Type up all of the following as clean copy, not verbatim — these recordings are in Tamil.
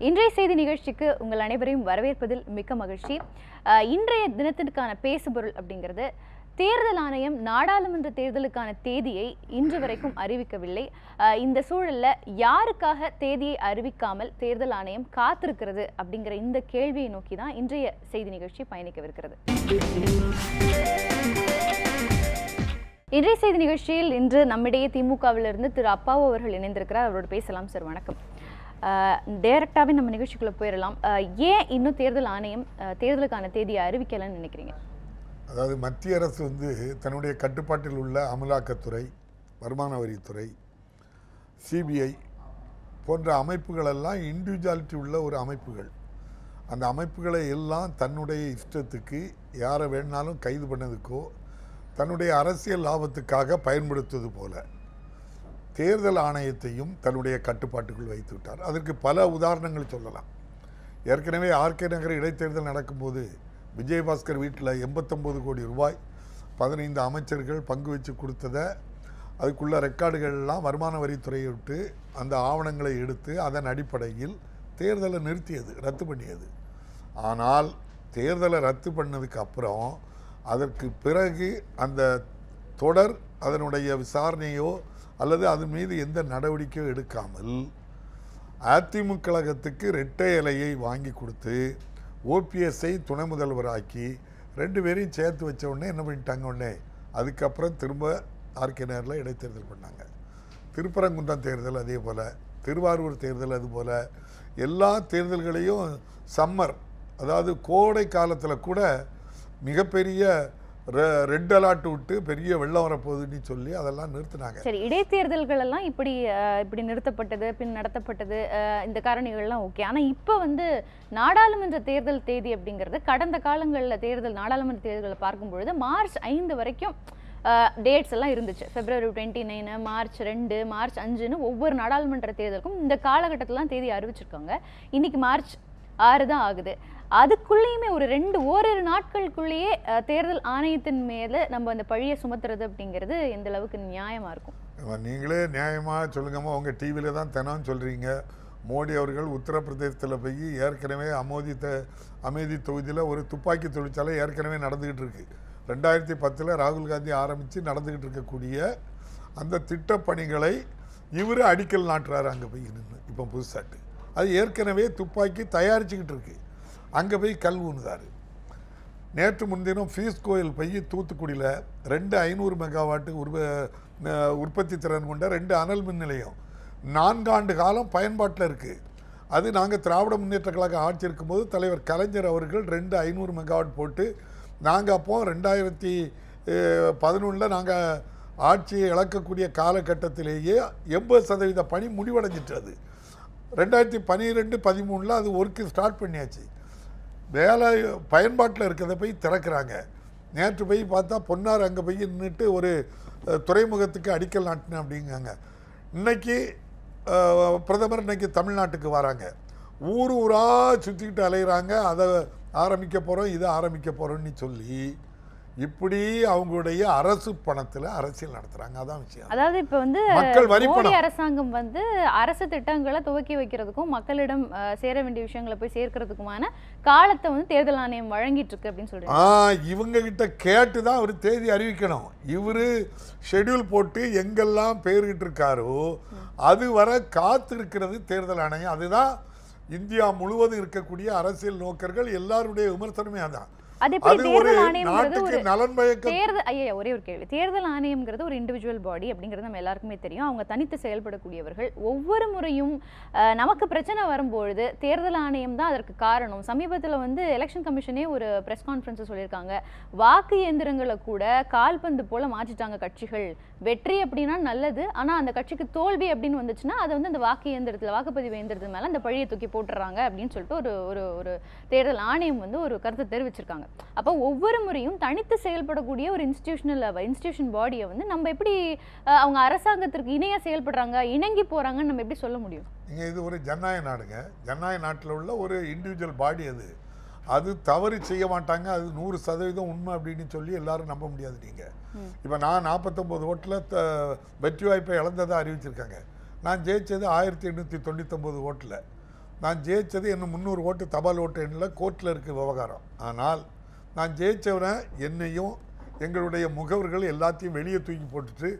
இன்றைய செய்தி நிகழ்ச்சிக்கு உங்கள் அனைவரையும் வரவேற்பதில் மிக்க மகிழ்ச்சி. இன்றைய தினத்திற்கான பேசுபொருள் அப்படிங்கிறது, தேர்தல் ஆணையம் நாடாளுமன்ற தேர்தலுக்கான தேதியை இன்று வரைக்கும் அறிவிக்கவில்லை. இந்த சூழல்ல யாருக்காக தேதியை அறிவிக்காமல் தேர்தல் ஆணையம் காத்திருக்கிறது அப்படிங்கிற இந்த கேள்வியை நோக்கி தான் இன்றைய செய்தி நிகழ்ச்சி பயணிக்கவிருக்கிறது. இன்றைய செய்தி நிகழ்ச்சியில் இன்று நம்மிடையே திமுகவிலிருந்து திரு அப்பாவு அவர்கள் இணைந்திருக்கிறார். அவரோடு பேசலாம். சார் வணக்கம். டைரக்டாகவே நம்ம நிகழ்ச்சிக்குள்ளே போயிடலாம். ஏன் இன்னும் தேர்தல் ஆணையம் தேர்தலுக்கான தேதியை அறிவிக்கலன்னு நினைக்கிறீங்க? அதாவது மத்திய அரசு தன்னுடைய கட்டுப்பாட்டில் உள்ள அமலாக்கத்துறை, வருமான வரித்துறை, சிபிஐ போன்ற அமைப்புகளெல்லாம் இண்டிவிஜுவாலிட்டி உள்ள ஒரு அமைப்புகள். அந்த அமைப்புகளை எல்லாம் தன்னுடைய இஷ்டத்துக்கு யாரை வேணாலும் கைது பண்ணதுக்கோ தன்னுடைய அரசியல் லாபத்துக்காக பயன்படுத்துவது போல தேர்தல் ஆணையத்தையும் தன்னுடைய கட்டுப்பாட்டுக்குள் வைத்து விட்டார். அதற்கு பல உதாரணங்கள் சொல்லலாம். ஏற்கனவே ஆர்கே நகர் இடைத்தேர்தல் நடக்கும்போது விஜயபாஸ்கர் வீட்டில் 89 கோடி ரூபாய் 15 அமைச்சர்கள் பங்கு வச்சு கொடுத்ததை, அதுக்குள்ள ரெக்கார்டுகள்லாம் வருமான வரித்துறையை விட்டு அந்த ஆவணங்களை எடுத்து அதன் அடிப்படையில் தேர்தலை நிறுத்தியது, ரத்து பண்ணியது. ஆனால் தேர்தலை ரத்து பண்ணதுக்கு அப்புறம் அதற்கு பிறகு அந்த தொடர் அதனுடைய விசாரணையோ அல்லது அது மீது எந்த நடவடிக்கையோ எடுக்காமல் அதிமுக கழகத்துக்கு இரட்டை இலையை வாங்கி கொடுத்து ஓபிஎஸ்ஐ துணை முதல்வராக்கி 2 பேரையும் சேர்த்து வச்ச உடனே என்ன பண்ணிட்டாங்க? உடனே அதுக்கப்புறம் திரும்ப ஆர்கே நகரில் இடைத்தேர்தல் பண்ணாங்க. திருப்பரங்குன்றம் தேர்தல் அதே போல், திருவாரூர் தேர்தல் அதுபோல், எல்லா தேர்தல்களையும் சம்மர், அதாவது கோடை காலத்தில் கூட மிகப்பெரிய ரெட் அலர்ட் விட்டு பெரிய வெள்ளம் வரப்போகுதுன்னு சொல்லி அதெல்லாம் நிறுத்தினாங்க. சரி, இடைத்தேர்தல்கள் எல்லாம் இப்படி நிறுத்தப்பட்டது, பின் நடத்தப்பட்டது, இந்த காரணிகள்லாம் ஓகே. ஆனால் இப்போ நாடாளுமன்ற தேர்தல் தேதி அப்படிங்கிறது கடந்த காலங்களில் நாடாளுமன்ற தேர்தல்களை பார்க்கும்பொழுது மார்ச் 5 வரைக்கும் டேட்ஸ் எல்லாம் இருந்துச்சு. February 29, மார்ச் 2, மார்ச் 5ன்னு ஒவ்வொரு நாடாளுமன்ற தேர்தலுக்கும் இந்த காலகட்டத்திலாம் தேதி அறிவிச்சிருக்காங்க. இன்னைக்கு மார்ச் 6 தான் ஆகுது. அதுக்குள்ளேயுமே ஓரிரு நாட்களுக்குள்ளேயே தேர்தல் ஆணையத்தின் மேலே நம்ம அந்த பழியை சுமத்துறது அப்படிங்கிறது எந்த அளவுக்கு நியாயமாக இருக்கும்? நீங்களே நியாயமாக சொல்லுங்கம்மா. உங்கள் டிவியில் தான் தினம் சொல்கிறீங்க. மோடி அவர்கள் உத்தரப்பிரதேசத்தில் போய் ஏற்கனவே அமேதி தொகுதியில் ஒரு துப்பாக்கி தொழிற்சாலை ஏற்கனவே நடந்துக்கிட்டு இருக்கு. 2010 ராகுல் காந்தி ஆரம்பித்து நடந்துக்கிட்டு இருக்கக்கூடிய அந்த திட்டப்பணிகளை இவர் அடிக்கல் நாட்டுறாரு. அங்கே போய் நின்று இப்போ புதுசாட்டு அது ஏற்கனவே துப்பாக்கி தயாரிச்சுக்கிட்டு இருக்கு. அங்கே போய் கல் ஊனுதார். நேற்று முன்தினம் ஃபீஸ் கோயில் போய் தூத்துக்குடியில் 2 500 மெகாவாட்டு உற்பத்தி திறன் கொண்ட 2 அனல் மின் நிலையம் 4 ஆண்டு காலம் பயன்பாட்டில் இருக்குது. அது நாங்கள் திராவிட முன்னேற்ற கழகம் ஆட்சி இருக்கும்போது தலைவர் கலைஞர் அவர்கள் 2 500 மெகாவாட் போட்டு நாங்கள் அப்போ 2011 நாங்கள் ஆட்சியை இழக்கக்கூடிய காலகட்டத்திலேயே 80% பணி முடிவடைஞ்சிட்டது. 2012-13 அது ஒர்க்கு ஸ்டார்ட் பண்ணியாச்சு. வேலை பயன்பாட்டில் இருக்கிறத போய் திறக்கிறாங்க. நேற்று போய் பார்த்தா பொன்னார் அங்கே போய் நின்றுட்டு ஒரு துறைமுகத்துக்கு அடிக்கல் நாட்டினேன் அப்படிங்காங்க. இன்னைக்கு பிரதமர் இன்னைக்கு தமிழ்நாட்டுக்கு வராங்க. ஊராக சுற்றிக்கிட்டு அலைகிறாங்க. அதை ஆரம்பிக்க போகிறோம், இதை ஆரம்பிக்க போகிறோன்னு சொல்லி இப்படி அவங்களுடைய அரசு பணத்தில் அரசியல் நடத்துறாங்க. அதான் விஷயம். அதாவது இப்போ மக்கள் வரி பணம் அரசாங்கம் அரசு திட்டங்களை துவக்கி வைக்கிறதுக்கும் மக்களிடம் சேர வேண்டிய விஷயங்களை போய் சேர்க்கிறதுக்குமான காலத்தை தேர்தல் ஆணையம் வழங்கிட்டு இருக்கு அப்படின்னு சொல்றாங்க. இவங்க கிட்ட கேட்டு தான் அவர் தேதி அறிவிக்கணும். இவரு ஷெட்யூல் போட்டு எங்கெல்லாம் பேர்கிட்டு இருக்காரோ அது வர காத்து இருக்கிறது தேர்தல் ஆணையம். அதுதான் இந்தியா முழுவதும் இருக்கக்கூடிய அரசியல் நோக்கர்கள் எல்லாருடைய விமர்சனமே அதான். தேர்தல் ஆணையம்ங்கிறது ஒரே ஒரு கேள்வி. தேர்தல் ஆணையம்ங்கிறது ஒரு இண்டிவிஜுவல் பாடி அப்படிங்கிறது நம்ம எல்லாருக்குமே தெரியும். அவங்க தனித்து செயல்படக்கூடியவர்கள். ஒவ்வொரு முறையும் நமக்கு பிரச்சனை வரும்பொழுது தேர்தல் ஆணையம் தான் அதற்கு காரணம். சமீபத்தில் எலெக்ஷன் கமிஷனே ஒரு பிரஸ் கான்ஃபரன்ஸ் சொல்லியிருக்காங்க. வாக்கு இயந்திரங்களை கூட கால்பந்து போல மாற்றிட்டாங்க கட்சிகள். வெற்றி அப்படின்னா நல்லது, ஆனால் அந்த கட்சிக்கு தோல்வி அப்படின்னு வந்துச்சுன்னா அதை அந்த வாக்கு இயந்திரத்தில், வாக்குப்பதிவு இயந்திரத்து மேலே அந்த பழியை தூக்கி போட்டுறாங்க அப்படின்னு சொல்லிட்டு ஒரு தேர்தல் ஆணையம் ஒரு கருத்தை தெரிவிச்சிருக்காங்க. அப்போ ஒவ்வொரு முறையும் தனித்து செயல்படக்கூடிய ஒரு இன்ஸ்டிடியூஷன் பாடியை நம்ம எப்படி அவங்க அரசாங்கத்திற்கு இணையா செயல்படுறாங்க, இணங்கி போறாங்கன்னு நம்ம எப்படி சொல்ல முடியும்? இது ஒரு ஜனநாயக நாடுங்க. ஜனநாயக நாட்டில் உள்ள ஒரு இண்டிவிஜுவல் பாடி அது தவறு செய்ய மாட்டாங்க. அது 100% உண்மை அப்படின்னு சொல்லி எல்லாரும் நம்ப முடியாது. நீங்கள் இப்போ நான் 49 ஓட்டில் வெற்றி வாய்ப்பை இழந்ததாக அறிவிச்சிருக்காங்க. நான் ஜெயிச்சது 1899 ஓட்டில். நான் ஜெயித்தது என்ன 300 ஓட்டு தபால் ஓட்டு எண்ணில் கோர்ட்டில் இருக்க விவகாரம். ஆனால் நான் ஜெயித்தவனை என்னையும் எங்களுடைய முகவர்கள் எல்லாத்தையும் வெளியே தூக்கி போட்டுட்டு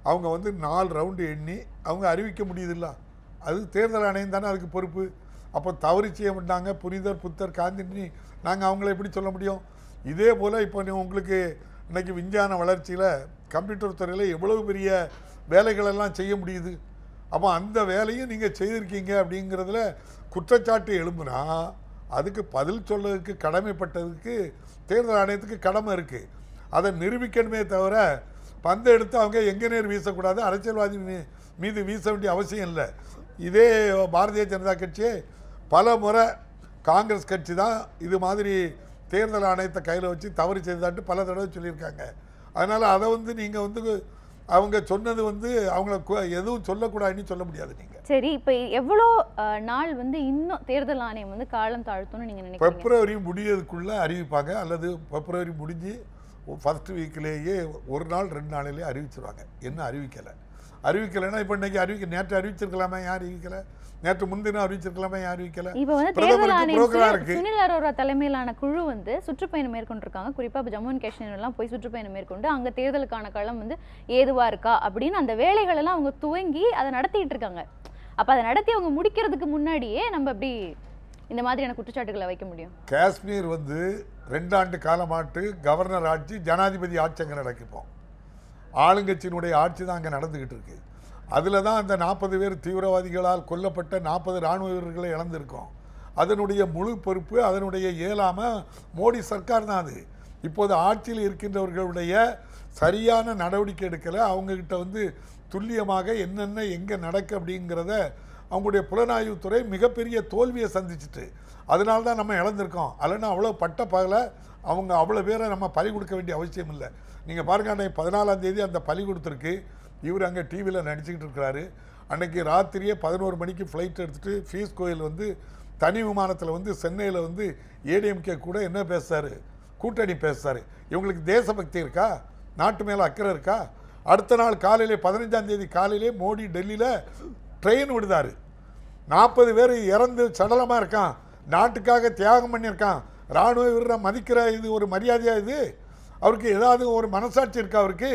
அவங்க வந்து 4 ரவுண்டு எண்ணி அவங்க அறிவிக்க முடியுதில்ல. அது தேர்தல் ஆணையம் தானே அதுக்கு பொறுப்பு. அப்போ தவறு செய்ய மாட்டாங்க புனிதர் புத்தர் காந்தினி நாங்கள் அவங்கள எப்படி சொல்ல முடியும்? இதே போல் இப்போ உங்களுக்கு இன்றைக்கி விஞ்ஞான வளர்ச்சியில் கம்ப்யூட்டர் துறையில் எவ்வளவு பெரிய வேலைகளெல்லாம் செய்ய முடியுது. அப்போ அந்த வேலையும் நீங்கள் செய்திருக்கீங்க அப்படிங்கிறதுல குற்றச்சாட்டு எழும்புனா அதுக்கு பதில் சொல்லதுக்கு கடமைப்பட்டதுக்கு தேர்தல் ஆணையத்துக்கு கடமை இருக்குது. அதை நிரூபிக்கணுமே தவிர பந்தை எடுத்து அவங்க எங்கே நேர் வீசக்கூடாது, அரசியல்வாதி மீது வீச வேண்டிய அவசியம் இல்லை. இதே பாரதிய ஜனதா கட்சியே பல முறை காங்கிரஸ் கட்சி தான் இது மாதிரி தேர்தல் ஆணையத்தை கையில் வச்சு தவறு செய்தாட்டு பல தடவை சொல்லியிருக்காங்க. அதனால் அதை வந்து நீங்கள் வந்து அவங்க சொன்னது வந்து அவங்கள எதுவும் சொல்லக்கூடாதுன்னு சொல்ல முடியாது. நீங்கள் சரி, இப்போ எவ்வளோ நாள் வந்து இன்னும் தேர்தல் ஆணையம் வந்து காலம் தாழ்த்தும்னு நீங்கள் நினைக்கிறீங்க? பிப்ரவரி முடியறதுக்குள்ளே அறிவிப்பாங்க, அல்லது பிப்ரவரி முடிஞ்சு ஃபர்ஸ்ட் வீக்லேயே 1 நாள் 2 நாளிலேயே அறிவிச்சிருவாங்க. என்ன அறிவிக்கலைன்னா இப்போ இன்றைக்கி நேற்று அறிவிச்சிருக்கலாமா, யார் அறிவிக்கலை? நேற்று முன்தினம் அறிவிச்சிருக்கலாமா, யார் அறிவிக்கலை? இப்போ வந்து தேர்தல் ஆணையம் சுனில் அரோரா தலைமையிலான குழு வந்து சுற்றுப்பயணம் மேற்கொண்டிருக்காங்க. குறிப்பாக ஜம்மு அண்ட் காஷ்மீர் எல்லாம் போய் சுற்றுப்பயணம் மேற்கொண்டு அங்கே தேர்தலுக்கான களம் வந்து ஏதுவாக இருக்கா அப்படின்னு அந்த வேலைகள் எல்லாம் அவங்க துவங்கி அதை நடத்திட்டு இருக்காங்க. அப்போ அதை நடத்தி அவங்க முடிக்கிறதுக்கு முன்னாடியே நம்ம அப்படி இந்த மாதிரியான குற்றச்சாட்டுகளை வைக்க முடியும்? காஷ்மீர் வந்து 2 ஆண்டு காலமாட்டு கவர்னர் ஆட்சி ஜனாதிபதி ஆட்சி அங்கே நடக்குப்போம். ஆளுங்கட்சியினுடைய ஆட்சி தான் அங்கே நடந்துக்கிட்டு இருக்கு. அதில் தான் அந்த 40 பேர் தீவிரவாதிகளால் கொல்லப்பட்ட 40 இராணுவ வீரர்களை இழந்திருக்கோம். அதனுடைய முழு பொறுப்பு அதனுடைய இயலாமை மோடி சர்க்கார் தான். அது இப்போது ஆட்சியில் இருக்கின்றவர்களுடைய சரியான நடவடிக்கை எடுக்கலை. அவங்கக்கிட்ட வந்து துல்லியமாக என்னென்ன எங்கே நடக்கு அப்படிங்கிறத அவங்களுடைய புலனாய்வுத்துறை மிகப்பெரிய தோல்வியை சந்திச்சுட்டு அதனால தான் நம்ம இழந்திருக்கோம். இல்லைன்னா அவ்வளோ பட்ட பகல அவங்க அவ்வளோ பேரை நம்ம பலி கொடுக்க வேண்டிய அவசியம் இல்லை. நீங்கள் பாருங்க, அன்றைக்கி 14ஆம் தேதி அந்த பலி கொடுத்துருக்கு. இவர் அங்கே டிவியில் நடிச்சுக்கிட்டு இருக்கிறாரு. அன்றைக்கி ராத்திரியே 11 மணிக்கு ஃப்ளைட் எடுத்துகிட்டு ஃபீஸ் கோயில் வந்து தனி விமானத்தில் வந்து சென்னையில் வந்து ஏடிஎம்கே கூட என்ன பேசுகிறாரு, கூட்டணி பேசுகிறாரு. இவங்களுக்கு தேசபக்தி இருக்கா, நாட்டு மேலே அக்கறை இருக்கா? அடுத்த நாள் காலையிலே 15ஆம் தேதி காலையிலே மோடி டெல்லியில் ட்ரெயின் விடுதாரு. 40 பேர் இறந்து சடலமாக இருக்கான், நாட்டுக்காக தியாகம் பண்ணியிருக்கான். இராணுவ வீரரை மதிக்கிற இது ஒரு மரியாதையாக? இது அவருக்கு ஏதாவது ஒரு மனசாட்சி இருக்கா அவருக்கு?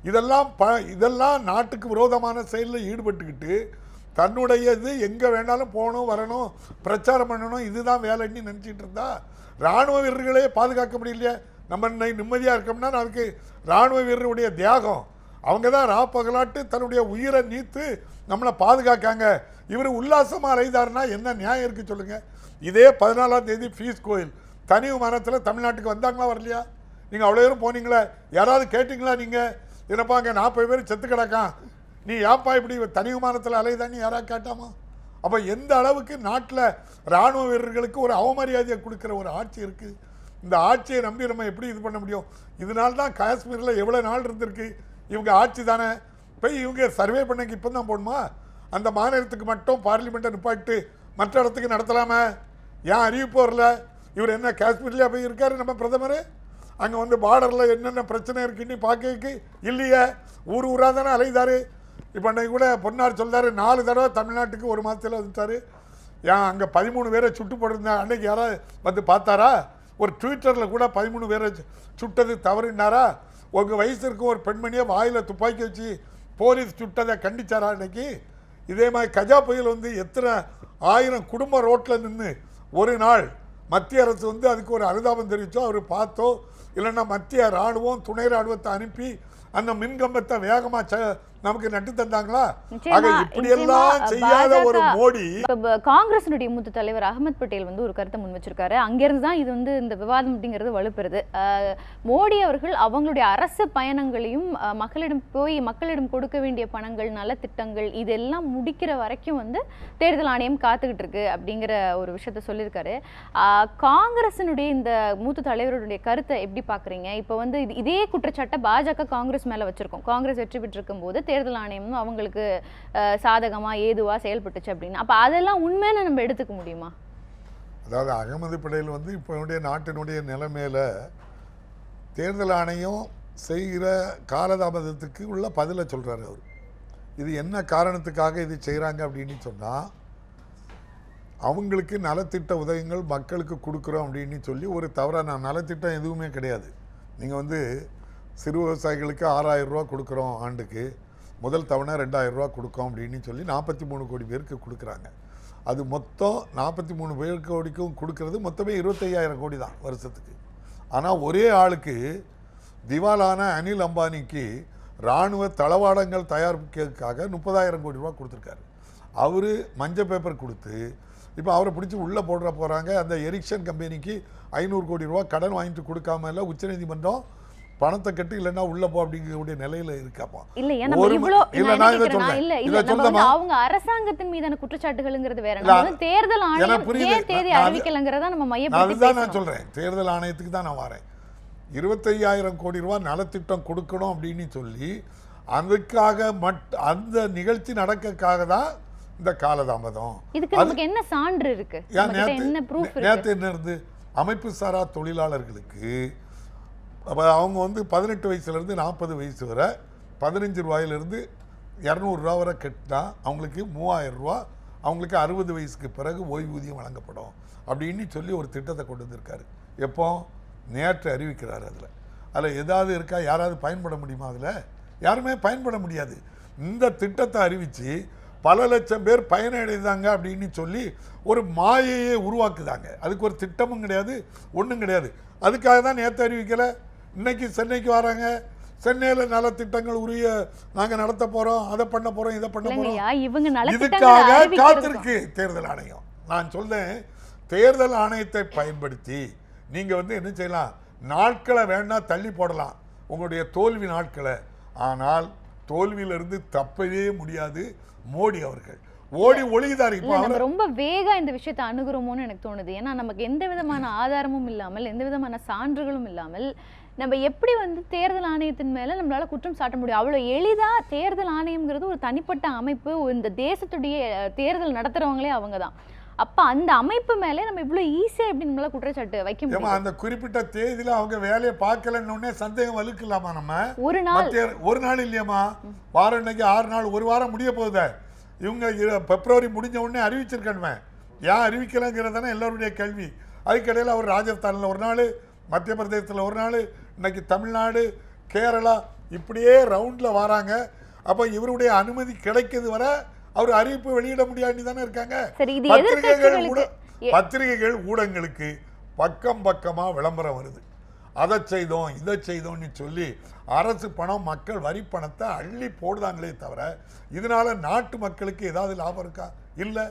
இதெல்லாம் நாட்டுக்கு விரோதமான செயலில் ஈடுபட்டுக்கிட்டு தன்னுடைய இது எங்கே வேணாலும் போகணும் வரணும் பிரச்சாரம் பண்ணணும் இதுதான் வேலைன்னு நினச்சிட்டு இருந்தா இராணுவ வீரர்களே பாதுகாக்க முடியலையே. நம்ம நிம்மதியாக இருக்கோம்னா அதுக்கு இராணுவ வீரருடைய தியாகம். அவங்க தான் ராப்பகலாட்டு தன்னுடைய உயிரை நீத்து நம்மளை பாதுகாக்காங்க. இவர் உல்லாசமாக அலைதாருன்னா என்ன நியாயம் இருக்குது சொல்லுங்கள்? இதே 14ஆம் தேதி ஃபீஸ் கோயில் தனி விமானத்தில் தமிழ்நாட்டுக்கு வந்தாங்களா வரலையா? நீங்கள் அவ்வளோ பேரும் போனீங்களா? யாராவது கேட்டிங்களா நீங்கள் என்னப்பா அங்கே 40 பேர் செத்து கிடக்கான், நீ ஏப்பா இப்படி தனி விமானத்தில் அலைதான்னு யாராவது கேட்டாமா? அப்போ எந்த அளவுக்கு நாட்டில் இராணுவ வீரர்களுக்கு ஒரு அவமரியாதையை கொடுக்குற ஒரு ஆட்சி இருக்குது. இந்த ஆட்சியை நம்பி நம்ம எப்படி இது பண்ண முடியும்? இதனால தான் காஷ்மீரில் எவ்வளோ நாள் இருந்திருக்கு. இவங்க ஆட்சி தானே. போய் இவங்க சர்வே பண்ணக்கு இப்போ தான் போகணுமா? அந்த மாநிலத்துக்கு மட்டும் பார்லிமெண்ட்டை நிப்பாட்டு மற்ற இடத்துக்கு நடத்தலாமா? ஏன் அறிவிப்பு வரல? இவர் என்ன காஷ்மீர்லேயே போய் இருக்காரு நம்ம பிரதமர்? அங்கே வந்து பார்டரில் என்னென்ன பிரச்சனை இருக்குன்னு பார்க்கறதுக்கு இல்லையே, ஊராக தானே அலைதார். இப்போ அன்றைக்கு கூட பொன்னார் சொல்கிறாரு 4 தடவை தமிழ்நாட்டுக்கு 1 மாதத்தில் வந்துட்டார். ஏன் அங்கே 13 பேரை சுட்டு போட்டிருந்தாங்க, அன்றைக்கி யாராவது வந்து பார்த்தாரா? ஒரு ட்விட்டரில் கூட 13 பேரை சுட்டது தவறுனாரா? உங்கள் வயசு இருக்கும் ஒரு பெண்மணியை வாயில் துப்பாக்கி வச்சு போலீஸ் சுட்டதை கண்டிச்சாரா அன்றைக்கி? இதே மாதிரி கஜா புயல் வந்து எத்தனை 1000 குடும்ப ரோட்டில் நின்று ஒரு நாள் மத்திய அரசு வந்து அதுக்கு ஒரு அனுதாபம் தெரிவித்தோ அவர் பார்த்தோ இல்லைன்னா மத்திய இராணுவம் துணை இராணுவத்தை அனுப்பி அந்த மின்கம்பத்தை வேகமாக நமக்கு நட்டு தந்தாங்களா? இப்படியெல்லாம் செய்யாத ஒரு மோடி. காங்கிரசினுடைய மூத்த தலைவர் அகமது பட்டேல் வந்து ஒரு கருத்தை முன் வச்சிருக்காரு. அங்கிருந்து தான் இது வந்து இந்த விவாதம் அப்படிங்கிறது வலுப்பெறுது. மோடி அவர்கள் அவங்களுடைய அரசு பயணங்களையும் மக்களிடம் கொடுக்க வேண்டிய பணங்கள் நலத்திட்டங்கள் இதெல்லாம் முடிக்கிற வரைக்கும் வந்து தேர்தல் ஆணையம் காத்துக்கிட்டு இருக்கு அப்படிங்கிற ஒரு விஷயத்த சொல்லியிருக்காரு. காங்கிரசினுடைய இந்த மூத்த தலைவருடைய கருத்தை எப்படி பாக்குறீங்க? இப்போ வந்து இதே குற்றச்சாட்டை பாஜக காங்கிரஸ் மேல வச்சிருக்கோம். காங்கிரஸ் வெற்றி பெற்றிருக்கும் போது தேர்தல் ஆணையம் அவங்களுக்கு சாதகமா ஏதுவா செயல்பட்டுச்சு அப்படின்னு. அப்ப அதெல்லாம் உண்மைன்னு நம்ம எடுத்துக்க முடியுமா? அதாவது அகமது பட்டேல் வந்து இப்போ நாட்டினுடைய நிலைமையில தேர்தல் ஆணையம் செய்கிற காலதாமதத்துக்கு உள்ள பதிலை சொல்றாரு. அவர் இது என்ன காரணத்துக்காக இது செய்கிறாங்க அப்படின்னு சொன்னால் அவங்களுக்கு நலத்திட்ட உதவிகள் மக்களுக்கு கொடுக்குறோம் அப்படின்னு சொல்லி ஒரு தவறான நலத்திட்டம் எதுவுமே கிடையாது. நீங்கள் வந்து சிறு விவசாயிகளுக்கு 6000 ரூபா கொடுக்குறோம் ஆண்டுக்கு, முதல் தவணை 2000 ரூபா கொடுக்கோம் அப்படின்னு சொல்லி 43 கோடி பேருக்கு கொடுக்குறாங்க. அது மொத்தம் 43 பேர் கோடிக்கும் கொடுக்கறது மொத்தமே 25,000 கோடி தான் வருஷத்துக்கு. ஆனால் ஒரே ஆளுக்கு திவாலான அனில் அம்பானிக்கு இராணுவ தளவாடங்கள் தயாரிக்கிறதுக்காக 30,000 கோடி ரூபா கொடுத்துருக்காரு. அவர் மஞ்சள் பேப்பர் கொடுத்து இப்போ அவரை பிடிச்சி உள்ளே போகிறாங்க. அந்த எரிக்சன் கம்பெனிக்கு 500 கோடி ரூபா கடன் வாங்கிட்டு கொடுக்காம இல்லை, உச்சநீதிமன்றம் பணத்தை கட்டி இல்லைன்னா உள்ள போ அப்படிங்கக்கூடிய நிலையில இருக்காப்பா. அவங்க அரசாங்கத்தின் மீதான குற்றச்சாட்டுகள்ங்கிறது வேற. தேர்தல் ஆணையம் ஏன் தேதி அறிவிக்கலங்கறத நம்ம மையப்படுத்தி அதுதான் நான் சொல்றேன். தேர்தல் ஆணையத்துக்கு தான் நான் வரேன். 25,000 கோடி ரூபாய் நலத்திட்டம் கொடுக்கணும் அப்படின்னு சொல்லி அதுக்காக அந்த நிகழ்ச்சி நடக்கக்காக தான் இந்த காலதாமதம். இதுக்கு நமக்கு என்ன சான்று இருக்கு? என்ன ப்ரூஃப் இருக்கு? நேத்து என்ன இருந்து அமைப்பு சாரா தொழிலாளர்களுக்கு அவங்க வந்து 18 வயசுலேருந்து 40 வயசு வரை 15 ரூபாயிலிருந்து 200 ரூபா வரை கட்டினா அவங்களுக்கு 3000 ரூபா, அவங்களுக்கு 60 வயசுக்கு பிறகு ஓய்வூதியம் வழங்கப்படும் அப்படின்னு சொல்லி ஒரு திட்டத்தை கொண்டு வந்திருக்காரு. எப்போ? நேற்று அறிவிக்கிறார். அதில் ஏதாவது இருக்கா? யாராவது பயன்பட முடியுமா? அதில் யாருமே பயன்பட முடியாது. இந்த திட்டத்தை அறிவித்து பல லட்சம் பேர் பயனடைந்தாங்க அப்படின்னு சொல்லி ஒரு மாயையை உருவாக்குதாங்க. அதுக்கு ஒரு திட்டமும் கிடையாது, ஒன்றும் கிடையாது. அதுக்காக தான் நேற்று அறிவிக்கலை. இன்னைக்கு சென்னைக்கு வராங்க. சென்னையில் நலத்திட்டங்கள் உரிய நாங்கள் நடத்த போகிறோம், அதை பண்ண போகிறோம், இதை பண்ண போகிறோம். இதுக்காக காத்திருக்கு தேர்தல் ஆணையம். நான் சொல்றேன், தேர்தல் ஆணையத்தை பயன்படுத்தி நீங்கள் வந்து என்ன செய்யலாம்? நாட்களை வேணா தள்ளி போடலாம், உங்களுடைய தோல்வி நாட்களை. ஆனால் தோல்வியிலிருந்து தப்பவே முடியாது மோடி அவர்கள். ஓடி ஒளிதார். இப்போ நம்ம ரொம்ப வேகா இந்த விஷயத்தை அணுகுறோமோன்னு எனக்கு தோணுது. ஏன்னா நமக்கு எந்த விதமான ஆதாரமும் இல்லாமல், எந்த விதமான சான்றுகளும் இல்லாமல் நம்ம எப்படி வந்து தேர்தல் ஆணையத்தின் மேல நம்மளால குற்றம் சாட்ட முடியும்? அவ்வளவு எளிதா தேர்தல் ஆணையம்ங்கிறது ஒரு தனிப்பட்ட அமைப்பு. இந்த தேசத்துடைய தேர்தல் நடத்துறவங்களே அவங்க தான். அப்ப அந்த அமைப்பு மேலே நம்ம இவ்வளவு ஈஸியா எப்படி நம்மளால குற்றச்சாட்டு வைக்க முடியும்? அந்த குறிப்பிட்ட தேதியில அவங்க வேலையை பார்க்கலன்னு சந்தேகம் வலுக்கலாமா? நம்ம ஒரு நாள் இல்லையாமா, வாரம் இன்னைக்கு 6 நாள், ஒரு வாரம் முடிய போகுது. இவங்க பிப்ரவரி முடிஞ்ச உடனே அறிவிச்சிருக்கணுமே, ஏன் அறிவிக்கலைங்கிறதானே எல்லாருடைய கேள்வி. அதுக்கிடையில் அவர் ராஜஸ்தானில் ஒரு நாள், மத்திய பிரதேசத்தில் ஒரு நாள், இன்னைக்கு தமிழ்நாடு, கேரளா, இப்படியே ரவுண்டில் வராங்க. அப்போ இவருடைய அனுமதி கிடைக்கிறது வர அவர் அறிவிப்பு வெளியிட முடியாது தானே இருக்காங்க. பத்திரிகைகள் ஊடகங்களுக்கு பக்கம் பக்கமா விளம்பரம் வருது. அதை செய்தோம், இதை செய்தோம்னு சொல்லி அரசு பணம், மக்கள் வரி பணத்தை அள்ளி போடுதாங்களே தவிர இதனால நாட்டு மக்களுக்கு ஏதாவது லாபம் இருக்கா? இல்லை.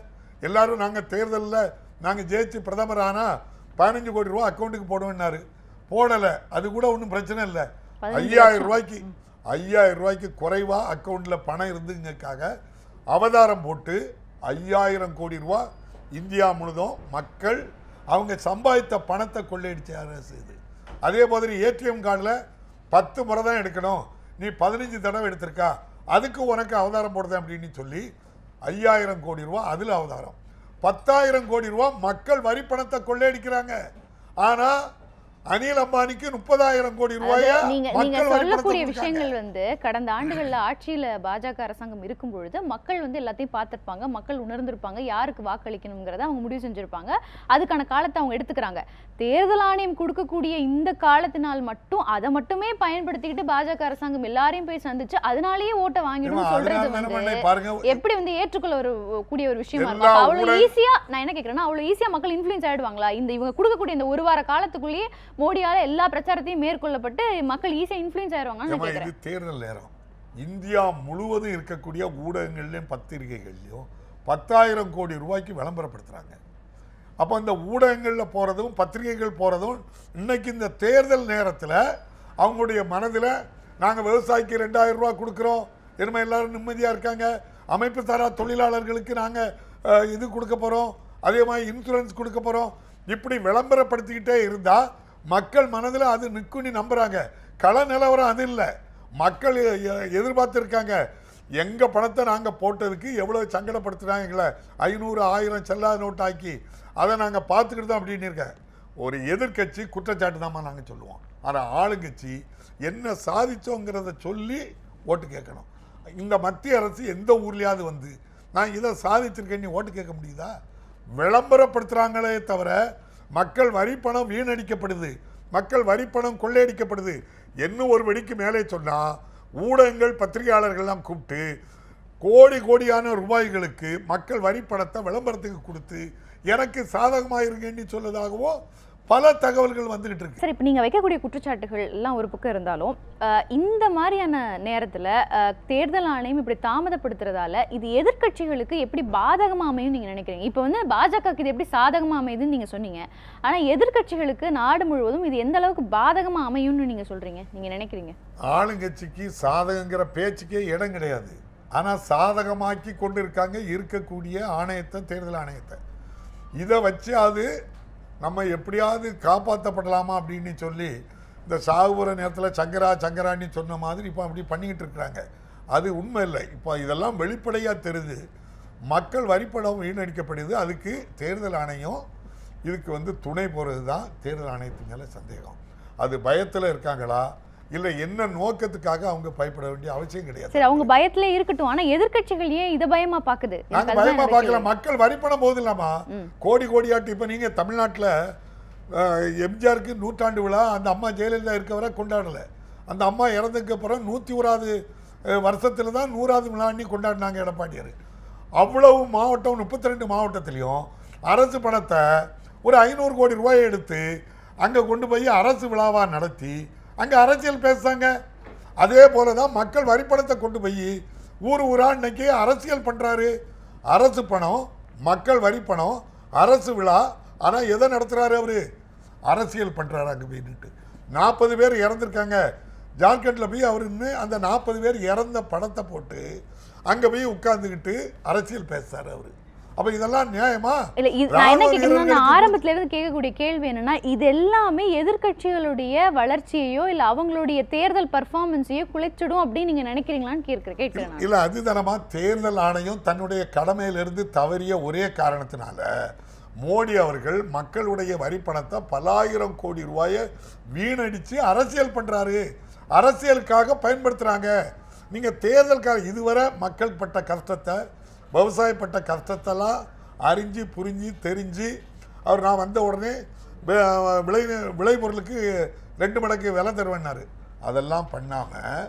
எல்லாரும் நாங்கள் தேர்தலில் நாங்கள் ஜெயிச்சு பிரதமர் ஆனால் 15 கோடி ரூபா அக்கௌண்ட்டுக்கு போடுவேன்னாரு. போடலை. அது கூட ஒன்றும் பிரச்சனை இல்லை. 5000 ரூபாய்க்கு குறைவாக அக்கௌண்ட்டில் பணம் இருந்துங்கக்காக அவதாரம் போட்டு 5000 கோடி ரூபா இந்தியா முழுதும் மக்கள் அவங்க சம்பாதித்த பணத்தை கொள்ளையடிச்ச அரசு இது. அதே மாதிரி ஏடிஎம் கார்டில் 10 முறை தான் எடுக்கணும், நீ 15 தடவை எடுத்திருக்கா, அதுக்கு உனக்கு அவதாரம் போடுறேன் அப்படின்னு சொல்லி 5000 கோடி ரூபா அதில் அவதாரம். 10,000 கோடி ரூபா மக்கள் வரி பணத்தை கொள்ளையடிக்கிறாங்க. ஆனால் அனில் அம்பானிக்கு 30,000 கோடி ரூபாயை நீங்க சொல்லக்கூடிய விஷயங்கள் வந்து கடந்த ஆண்டுகள்ல ஆட்சியில பாஜக அரசாங்கம் இருக்கும் பொழுது மக்கள் வந்து எல்லாத்தையும் பார்த்திருப்பாங்க, மக்கள் உணர்ந்திருப்பாங்க, யாருக்கு வாக்களிக்கணுங்கிறத அவங்க முடிவு செஞ்சிருப்பாங்க. அதுக்கான காலத்தை அவங்க எடுத்துக்கிறாங்க. தேர்தல் ஆணையம் கொடுக்கக்கூடிய இந்த காலத்தினால் மட்டும் அதை மட்டுமே பயன்படுத்திக்கிட்டு பாஜக அரசாங்கம் எல்லாரையும் போய் சந்திச்சு அதனாலேயே ஓட்டை வாங்கிடும் சொல்றது வந்து எப்படி வந்து ஏற்றுக்கொள்ள கூடிய ஒரு விஷயமா இருக்கும்? அவ்வளவு ஈஸியா நான் என்ன கேட்கிறேன்னா, அவ்வளவு ஈஸியா மக்கள் இன்ஃப்ளூயன்ஸ் ஆயிடுவாங்களா? இந்த இவங்க கொடுக்கக்கூடிய இந்த ஒரு வார காலத்துக்குள்ளேயே மோடியால எல்லா பிரச்சாரத்தையும் மேற்கொள்ளப்பட்டு மக்கள் ஈஸியா இன்ஃப்ளூயன்ஸ் ஆயிடுவாங்கன்னு கேக்குறேன். இது தேர்தல் நேரம். இந்தியா முழுவதும் இருக்கக்கூடிய ஊடகங்கள்லயும் பத்திரிகைகள்லயும் 10,000 கோடி ரூபாய்க்கு விளம்பரப்படுத்துறாங்க. அப்போ இந்த ஊடகங்களில் போறதும் பத்திரிகைகள் போறதும் இன்னைக்கு இந்த தேர்தல் நேரத்தில் அவங்களுடைய மனதில் நாங்கள் விவசாயிக்கு 2000 ரூபா கொடுக்குறோம், இனிமேல் எல்லாரும் நிம்மதியாக இருக்காங்க, அமைப்பு சாரா தொழிலாளர்களுக்கு நாங்கள் இது கொடுக்க போகிறோம், அதே மாதிரி இன்சூரன்ஸ் கொடுக்க போகிறோம், இப்படி விளம்பரப்படுத்திக்கிட்டே இருந்தால் மக்கள் மனதில் அது நிற்குன்னு நம்புகிறாங்க. கள நிலவரம் அது இல்லை. மக்கள் எதிர்பார்த்துருக்காங்க, எங்கள் பணத்தை நாங்கள் போட்டதுக்கு எவ்வளோ சங்கடப்படுத்துகிறாங்க எங்களை, 500 1000 செல்லாத நோட்டு ஆக்கி அதை நாங்கள் பார்த்துக்கிட்டு தான் அப்படின்னு இருக்கேன். ஒரு எதிர்கட்சி குற்றச்சாட்டு தான்மா நாங்கள் சொல்லுவோம். ஆனால் ஆளுங்கட்சி என்ன சாதிச்சோங்கிறத சொல்லி ஓட்டு கேட்கணும். இந்த மத்திய அரசு எந்த ஊர்லேயாவது வந்து நான் இதை சாதிச்சிருக்கேன்னு ஓட்டு கேட்க முடியுதா? விளம்பரப்படுத்துறாங்களே தவிர மக்கள் வரிப்பணம் வீணடிக்கப்படுது, மக்கள் வரிப்பணம் கொள்ளையடிக்கப்படுது. இன்னும் ஒரு வெடிக்கு மேலே சொன்னா ஊடகங்கள் பத்திரிகையாளர்கள்லாம் கூப்பிட்டு கோடி கோடியான ரூபாய்களுக்கு மக்கள் வரிப்பணத்தை விளம்பரத்துக்கு கொடுத்து எனக்கு சாதகமாக இருங்கன்னு சொல்லதாகவோ பல தகவல்கள் வந்துகிட்டு இருக்கு. சரி, இப்போ நீங்கள் வைக்கக்கூடிய குற்றச்சாட்டுகள் எல்லாம் ஒரு பக்கம் இருந்தாலும் இந்த மாதிரியான நேரத்தில் தேர்தல் ஆணையம் இப்படி தாமதப்படுத்துறதால இது எதிர்க்கட்சிகளுக்கு எப்படி பாதகமாக அமையும் நீங்கள் நினைக்கிறீங்க? இப்போ வந்து பாஜகவுக்கு இது எப்படி சாதகமாக அமையுதுன்னு நீங்கள் சொன்னீங்க, ஆனால் எதிர்க்கட்சிகளுக்கு நாடு முழுவதும் இது எந்த அளவுக்கு பாதகமாக அமையும்னு நீங்கள் சொல்கிறீங்க, நீங்கள் நினைக்கிறீங்க? ஆளுங்கட்சிக்கு சாதகங்கிற பேச்சுக்கே இடம் கிடையாது. ஆனால் சாதகமாக்கி கொண்டு இருக்காங்க இருக்கக்கூடிய ஆணையத்தை, தேர்தல் ஆணையத்தை. இதை வச்சு அது நம்ம எப்படியாவது காப்பாற்றப்படலாமா அப்படின்னு சொல்லி இந்த சாகுபுர நேரத்தில் சங்கரான்னு சொன்ன மாதிரி இப்போ அப்படி பண்ணிக்கிட்டு இருக்கிறாங்க. அது உண்மை இல்லை. இப்போ இதெல்லாம் வெளிப்படையாக தெரியுது. மக்கள் வரிப்பணம் வீணடிக்கப்படுது. அதுக்கு தேர்தல் ஆணையம் இதுக்கு வந்து துணை போகிறது தான் தேர்தல் ஆணையத்து மேலே சந்தேகம். அது பயத்தில் இருக்காங்களா இல்லை என்ன நோக்கத்துக்காக அவங்க பயப்பட வேண்டிய அவசியம் கிடையாது. சரி, அவங்க பயத்திலே இருக்கட்டும். ஆனா எதிர்க்கட்சிகள் ஏன் இதை பயமா பாக்குது? நாங்க பயமா பார்க்கல. மக்கள் வரிப்பணம் போகுது இல்லாமா கோடி கோடியாட்டு. இப்ப நீங்க தமிழ்நாட்டில் எம்ஜிஆருக்கு 100ஆண்டு விழா அந்த அம்மா ஜெயலலிதா இருக்கவரை கொண்டாடல. அந்த அம்மா இறந்ததுக்கு அப்புறம் 101வது வருஷத்துல தான் 100வது விழான்னு கொண்டாடினாங்க எடப்பாடியார். அவ்வளவு மாவட்டம் 32 மாவட்டத்திலையும் அரசு பணத்தை ஒரு 500 கோடி ரூபாயை எடுத்து அங்க கொண்டு போய் அரசு விழாவா நடத்தி அங்கே அரசியல் பேசுறாங்க. அதே போல தான் மக்கள் வரிப்பணத்தை கொண்டு போய் ஊரா இன்னைக்கு அரசியல் பண்ணுறாரு. அரசு பணம், மக்கள் வரிப்பணம், அரசு விழா. ஆனால் எதை நடத்துகிறாரு அவர்? அரசியல் பண்ணுறாரு. அங்கே போயிட்டு 40 பேர் இறந்துருக்காங்க ஜார்க்கண்டில். போய் அவர் இன்னும் அந்த 40 பேர் இறந்த பணத்தை போட்டு அங்கே போய் உட்கார்ந்துக்கிட்டு அரசியல் பேசுறாரு அவர். அப்ப இதெல்லாம் நியாயமா? இல்ல, நான் என்ன கேட்கணும்னா ஆரம்பத்துல இருந்து கேட்கக்கூடிய கேள்வி என்னன்னா, இது எல்லாமே எதிர்க்கட்சிகளுடைய வளர்ச்சியையோ இல்ல அவங்களுடைய தேர்தல் பர்ஃபார்மன்ஸையோ குலைச்சிடும் அப்படின்னு நீங்க நினைக்கிறீங்களான்னு கேட்கிறேன். இல்ல, அதுதானமா தேர்தல் ஆணையம் தன்னுடைய கடமையிலிருந்து தவறிய ஒரே காரணத்தினால மோடி அவர்கள் மக்களுடைய வரிப்பணத்தை பலாயிரம் கோடி ரூபாயை வீணடிச்சு அரசியல் பண்றாரு. அரசியலுக்காக பயன்படுத்துறாங்க. நீங்க தேர்தலுக்காக இதுவரை மக்கள் பட்ட கஷ்டத்தை, விவசாயப்பட்ட கஷ்டத்தெல்லாம் அறிஞ்சு புரிஞ்சு தெரிஞ்சு அவர் நான் வந்த உடனே விளைபொருளுக்கு 2 மடங்கு விலை தருவேன்னாரு. அதெல்லாம் பண்ணாமல்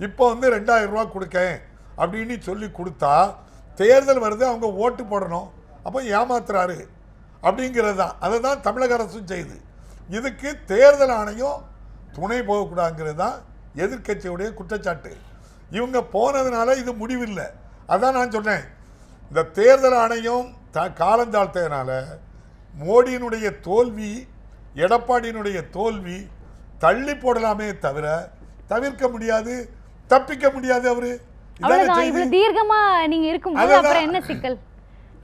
இப்போ வந்து 2000 ரூபா கொடுக்கேன் அப்படின்னு சொல்லி கொடுத்தா தேர்தல் வருது, அவங்க ஓட்டு போடணும், அப்போ ஏமாத்துறாரு அப்படிங்கிறது தான். அதை தான் தமிழக அரசும் செய்யுது. இதுக்கு தேர்தல் ஆணையம் துணை போகக்கூடாதுங்கிறது தான் எதிர்க்கட்சியுடைய குற்றச்சாட்டு. இவங்க போனதுனால இது முடிவில்லை. அதான் நான் சொன்னேன், இந்த தேர்தல் ஆணையம் காலந்தாழ்த்ததுனால மோடியினுடைய தோல்வி, எடப்பாடியினுடைய தோல்வி தள்ளி போடலாமே தவிர தவிர்க்க முடியாது, தப்பிக்க முடியாது. அவரு இவ்வளவு தீர்க்கமா நீங்க இருக்கும்போது அப்புறம் என்ன சிக்கல்?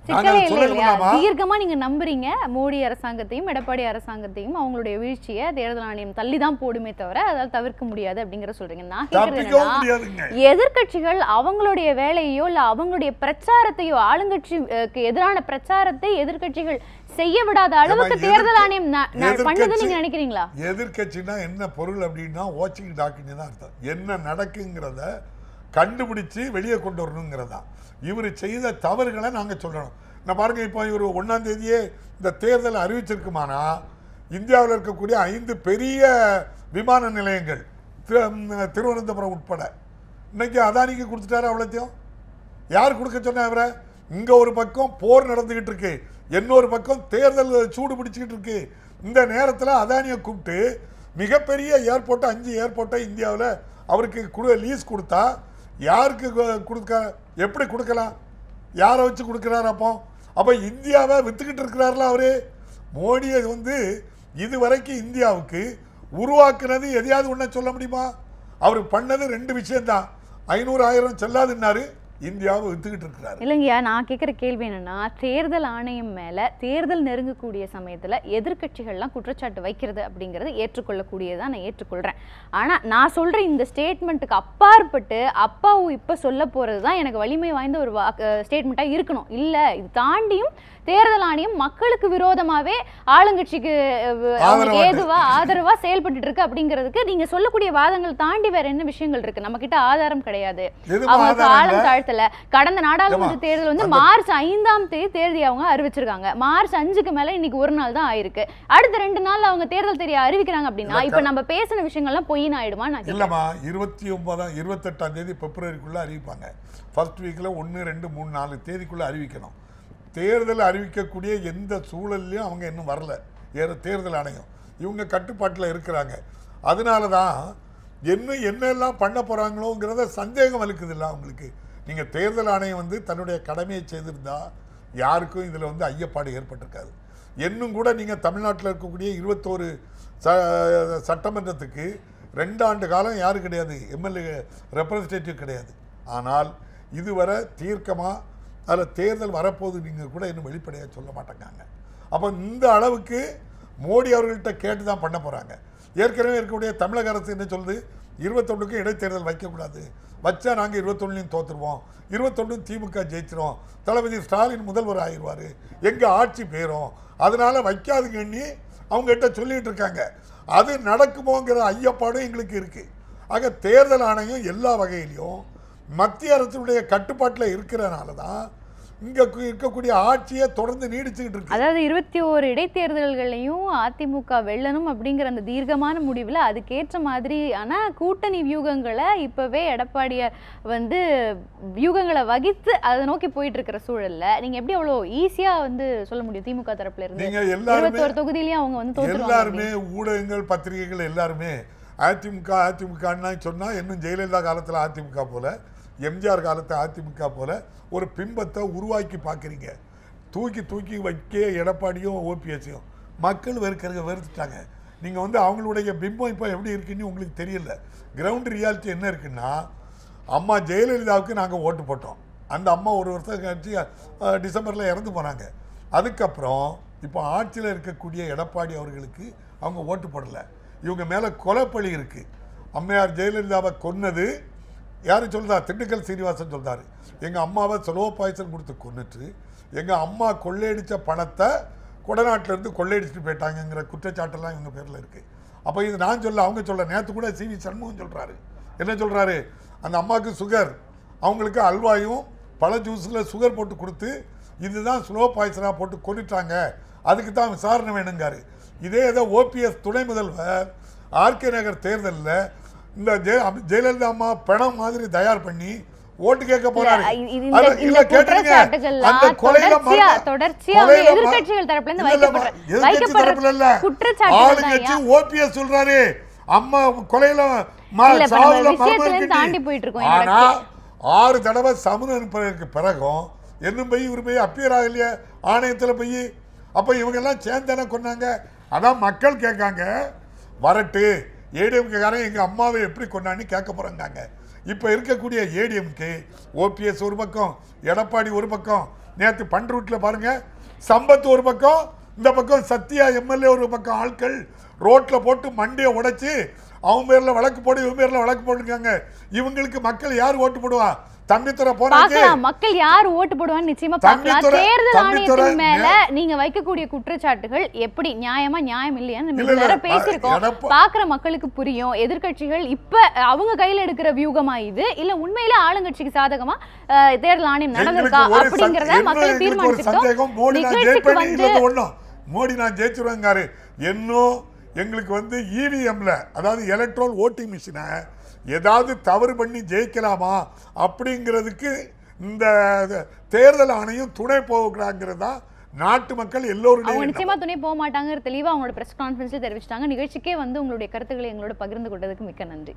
சிக்கலே இல்லையா? தீர்க்கமா நீங்க நம்புறீங்க மோடி அரசாங்கத்தையும் எடப்பாடி அரசாங்கத்தையும் அவங்களுடைய வீழ்ச்சியை தேர்தல் ஆணையம் தள்ளி தான் போடுமே தவிர அதால் தவிர்க்க முடியாது அப்படிங்கிற சொல்றீங்க. நான் கேட்கறேன்னா, எதிர்க்கட்சிகள் அவங்களுடைய வேலையோ இல்ல அவங்களுடைய பிரச்சாரத்தையோ, ஆளுங்கட்சிக்கு எதிரான பிரச்சாரத்தை எதிர்க்கட்சிகள் செய்ய விடாத அளவுக்கு தேர்தல் ஆணையம் பண்ணது நீங்க நினைக்கிறீங்களா? எதிர்க்கட்சினா என்ன பொருள் அப்படின்னா வாட்சிங் டாக்குன்னு தான் அர்த்தம். என்ன நடக்குங்கிறத கண்டுபிடிச்சு வெளியே கொண்டு வரணுங்கிறதா. இவர் செய்த தவறுகளை நாங்கள் சொல்லணும். நான் பாருங்க, இப்போ இவர் 1ஆம் தேதியே இந்த தேர்தல் அறிவிச்சிருக்குமானா இந்தியாவில் இருக்கக்கூடிய 5 பெரிய விமான நிலையங்கள் திருவனந்தபுரம் உட்பட இன்னைக்கு அதானிக்கு கொடுத்துட்டாரு. அவ்வளோத்தையும் யார் கொடுக்க சொன்னா? இவரை. இங்கே ஒரு பக்கம் போர் நடந்துக்கிட்டு இருக்கு, இன்னொரு பக்கம் தேர்தல் சூடு பிடிச்சிக்கிட்டு இருக்கு. இந்த நேரத்தில் அதானியை கூப்பிட்டு மிகப்பெரிய ஏர்போர்ட்டை 5 ஏர்போர்ட்டை இந்தியாவில் அவருக்கு லீஸ் கொடுத்தா யாருக்கு கொடுக்க, எப்படி கொடுக்கலாம்? யாரை வச்சு கொடுக்குறாரு? அப்போ இந்தியாவை வித்துக்கிட்டு இருக்கிறாருல அவரு. மோடியை வந்து இதுவரைக்கும் இந்தியாவுக்கு உருவாக்குனது எதையாவது ஒன்றை சொல்ல முடியுமா? அவர் பண்ணது 2 விஷயம்தான். 500 1000 செல்லாதுன்னாரு, இந்தியாவை வித்துக்கிட்டு இருக்கிறாரு. இல்லைங்கய்யா, நான் கேட்குற கேள்வி என்னன்னா, தேர்தல் ஆணையம் மேலே தேர்தல் நெருங்கக்கூடிய சமயத்தில் எதிர்க்கட்சிகள்லாம் குற்றச்சாட்டு வைக்கிறது அப்படிங்கிறது ஏற்றுக்கொள்ளக்கூடியதான், நான் ஏற்றுக்கொள்கிறேன். ஆனால் நான் சொல்கிற இந்த ஸ்டேட்மெண்ட்டுக்கு அப்பாற்பட்டு அப்பாவும் இப்போ சொல்ல போகிறது தான் எனக்கு வலிமை வாய்ந்த ஒரு ஸ்டேட்மெண்ட்டாக இருக்கணும். இல்லை, இது தாண்டியும் தேர்தல் ஆணையம் மக்களுக்கு விரோதமாவே ஆளுங்கட்சிக்கு ஏதுவா ஆதரவா செயல்பட்டு இருக்கு அப்படிங்கிறதுக்கு நீங்க சொல்லக்கூடிய வாதங்கள் தாண்டி வேற என்ன விஷயங்கள் இருக்கு? நம்ம கிட்ட ஆதாரம் கிடையாது. அவங்க காலம் தாழ்த்தல. கடந்த நாடாளுமன்ற தேர்தல் வந்து மார்ச் 5ஆம் தேதி தேதி அவங்க அறிவிச்சிருக்காங்க. மார்ச் 5க்கு மேல இன்னைக்கு ஒரு நாள் தான் ஆயிருக்கு. அடுத்த 2 நாள் அவங்க தேர்தல் தேதி அறிவிக்கிறாங்க அப்படின்னா இப்ப நம்ம பேசின விஷயங்கள்லாம் பொய்ன்னு ஆயிடுமா? இல்லம்மா, 28ஆம் தேதி பிப்ரவரிக்குள்ள அறிவிப்பாங்க. ஃபர்ஸ்ட் வீக்ல 1, 2, 3, 4 தேதிக்குள்ள அறிவிக்கணும். தேர்தல் அறிவிக்கக்கூடிய எந்த சூழல்லையும் அவங்க இன்னும் வரல. தேர்தல் ஆணையம் இவங்க கட்டுப்பாட்டில் இருக்கிறாங்க. அதனால தான் என்னெல்லாம் பண்ண போறாங்களோங்கிறத சந்தேகம் அளிக்குது இல்லை அவங்களுக்கு. நீங்கள் தேர்தல் ஆணையம் வந்து தன்னுடைய கடமையை செய்திருந்தா யாருக்கும் இதில் வந்து ஐயப்பாடு ஏற்பட்டிருக்காது. இன்னும் கூட நீங்கள் தமிழ்நாட்டில் இருக்கக்கூடிய 21 சட்டமன்றத்துக்கு 2 ஆண்டு காலம் யாரு கிடையாது, எம்எல்ஏ ரெப்ரஸன்டேட்டிவ் கிடையாது. ஆனால் இதுவரை தீர்க்கமாக அதில் தேர்தல் வரப்போது நீங்கள் கூட இன்னும் வெளிப்படையாக சொல்ல மாட்டேங்காங்க. அப்போ இந்த அளவுக்கு மோடி அவர்கள்ட்ட கேட்டு தான் பண்ண போகிறாங்க. ஏற்கனவே இருக்கக்கூடிய தமிழக அரசு என்ன சொல்லுது, 21க்கு இடைத்தேர்தல் வைக்கக்கூடாது, வச்சா நாங்கள் 21லையும் தோற்றுருவோம், 21 திமுக ஜெயிச்சிரும், தளபதி ஸ்டாலின் முதல்வர் ஆயிடுவார், எங்கள் ஆட்சி போயிடும், அதனால் வைக்காதுங்கன்னு அவங்ககிட்ட சொல்லிகிட்டு இருக்காங்க. அது நடக்குமோங்கிற ஐயப்பாடும் எங்களுக்கு இருக்குது. ஆக தேர்தல் ஆணையம் எல்லா வகையிலையும் மத்திய அரசுடைய கட்டுப்பாட்டில் இருக்கிறனால தான் இங்கே இருக்கக்கூடிய ஆட்சியை தொடர்ந்து நீடிச்சுக்கிட்டு இருக்கு. அதாவது 21 இடைத்தேர்தல்களையும் அதிமுக வெல்லணும் அப்படிங்கிற அந்த தீர்க்கமான முடிவில் அதுக்கேற்ற மாதிரியான கூட்டணி வியூகங்களை இப்போவே எடப்பாடியை வந்து வியூகங்களை வகித்து அதை நோக்கி போயிட்டு இருக்கிற சூழல்ல நீங்க எப்படி அவ்வளோ ஈஸியா வந்து சொல்ல முடியும்? திமுக தரப்புல இருந்து 21 தொகுதியிலையும் அவங்க வந்து எல்லாருமே ஊடகங்கள் பத்திரிகைகள் எல்லாருமே அதிமுகன்னு சொன்னா இன்னும் ஜெயலலிதா காலத்தில் அதிமுக போல, எம்ஜிஆர் காலத்தை அதிமுக போல ஒரு பிம்பத்தை உருவாக்கி பார்க்குறீங்க. தூக்கி வைக்க எடப்பாடியும் ஓபிஎஸ்ஸையும் மக்கள் வெறுத்துட்டாங்க. நீங்கள் வந்து அவங்களுடைய பிம்பம் இப்போ எப்படி இருக்குன்னு உங்களுக்கு தெரியல. கிரவுண்ட் ரியாலிட்டி என்ன இருக்குன்னா, அம்மா ஜெயலலிதாவுக்கு நாங்கள் ஓட்டு போட்டோம். அந்த அம்மா ஒரு வருஷம் கழிச்சு டிசம்பரில் இறந்து போனாங்க. அதுக்கப்புறம் இப்போ ஆட்சியில் இருக்கக்கூடிய எடப்பாடி அவர்களுக்கு அவங்க ஓட்டு போடலை. இவங்க மேலே கொலைப்பழி இருக்குது. அம்மையார் ஜெயலலிதாவை கொன்னது யார் சொல்றா? திண்டுக்கல் சீனிவாசன் சொல்றாரு, எங்கள் அம்மாவை ஸ்லோ பாய்சன் கொடுத்து கொன்னுட்டு எங்கள் அம்மா கொள்ளையடித்த பணத்தை கொடநாட்டிலேருந்து கொள்ளையடிச்சுட்டு போயிட்டாங்கிற குற்றச்சாட்டெல்லாம் இவங்க பேரில் இருக்குது. அப்போ இது நான் சொல்ல, அவங்க சொல்ல. நேற்று கூட சிவி சண்முகம் சொல்கிறாரு. என்ன சொல்கிறாரு? அந்த அம்மாவுக்கு சுகர், அவங்களுக்கு அல்வாயும் பழ ஜூஸில் சுகர் போட்டு கொடுத்து இதுதான் ஸ்லோ பாய்சனாக போட்டு கொண்டுட்டாங்க, அதுக்கு தான் விசாரணை வேணுங்காரு. இதே ஏதோ ஓபிஎஸ் துணை முதல்வர் ஆர்கே நகர் தேர்தலில் இந்த ஜெயலலிதா அம்மா பணம் மாதிரி தயார் பண்ணி ஓட்டு கேட்க போறாரு. ஓபிஎஸ் சொல்றாரு அம்மா கொலையில 6 தடவை சமூக அனுப்புறதுக்கு பிறகும் என்னும் போய் இவர் போய் அப்பியர் ஆகலையே ஆணையத்தில் போய். அப்ப இவங்க எல்லாம் சேர்ந்தானே கொண்டாங்க. அதான் மக்கள் கேட்காங்க, வரட்டு ஏடிஎம்காரன் எங்கள் அம்மாவை எப்படி கொண்டான்னு கேட்க போகிறாங்க. இப்போ இருக்கக்கூடிய ஏடிஎம்கே ஓபிஎஸ் ஒரு பக்கம், எடப்பாடி ஒரு பக்கம், நேற்று பண்ரூட்டில் பாருங்கள் சம்பத் ஒரு பக்கம், இந்த பக்கம் சத்யா எம்எல்ஏ ஒரு பக்கம் ஆட்கள் ரோட்டில் போட்டு மண்டியை உடைச்சி அவன் பேரில் வழக்கு போடு இவன் பேரில் வழக்கு போட்டுருக்காங்க. இவங்களுக்கு மக்கள் யார் ஓட்டு போடுவா? தம்பித்துறை போறாங்க. மக்கள் யார் ஓட்டு போடுவான்னு நிச்சயமா பார்க்கலாம். தேர்தல் ஆணையத்தின் மேல நீங்க வைக்கக்கூடிய குற்றச்சாட்டுகள் எப்படி நியாயமா நியாயம் இல்லையான்னு நம்ம பேசியிருக்கோம். பாக்குற மக்களுக்கு புரியும். எதிர்கட்சிகள் இப்ப அவங்க கையில எடுக்கிற வியூகமா இது இல்ல உண்மையில ஆளுங்கட்சிக்கு சாதகமா தேர்தல் ஆணையம் நடந்திருக்கா அப்படிங்கறத மக்கள் தீர்மானிச்சிட்டோம். மோடி நான் ஜெயிச்சிருவேங்காரு. இன்னும் எங்களுக்கு வந்து இவிஎம்ல அதாவது எலக்ட்ரால் ஓட்டிங் மிஷினை ஏதாவது தவறு பண்ணி ஜெயிக்கலாமா அப்படிங்கிறதுக்கு இந்த தேர்தல் ஆணையம் துணை போகிறாங்கிறது தான் நாட்டு மக்கள் எல்லோரும் நிச்சயமா துணை போக மாட்டாங்க. தெளிவா அவங்களோட பிரஸ் கான்ஃபரன்ஸ்ல தெரிவிச்சிட்டாங்க. நிகழ்ச்சிக்கே வந்து உங்களுடைய கருத்துக்களை எங்களோட பகிர்ந்து கொண்டதுக்கு மிக்க நன்றி.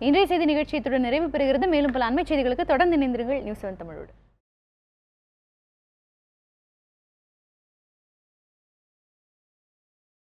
இன்றைய செய்தி நிகழ்ச்சியத்துடன் நிறைவு பெறுகிறது. மேலும் பல அண்மை செய்திகளுக்கு தொடர்ந்து இணைந்திருங்கள் நியூஸ் 7 தமிழோடு.